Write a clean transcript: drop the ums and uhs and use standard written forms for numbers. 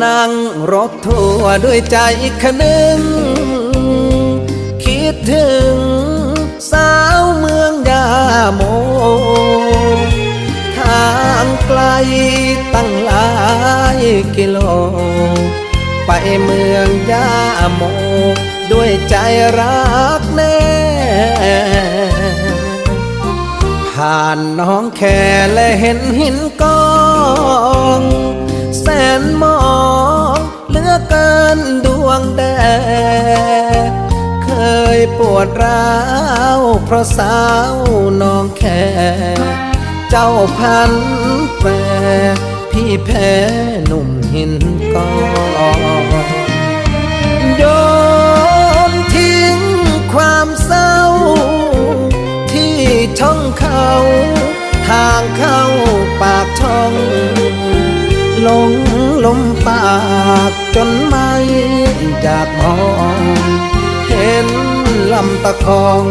นั่งรถทัวร์ด้วยใจคะนึงคิดถึงสาวเมืองยาโมทางไกลตั้งหลายกิโลไปเมืองยาโมด้วยใจรักแน่ผ่านน้องแค่และเห็นหินกองแสนมองเหลือเกินดวงแดงเคยปวดร้าวเพราะสาวน้องแค่เจ้าพันแปรพี่แพ้หนุ่มหินกองโยนทิ้งความเศร้าที่ช่องเขาทางเข้าปากช่องลงลมปากจนไม่อยากมองเห็นลำตะคอง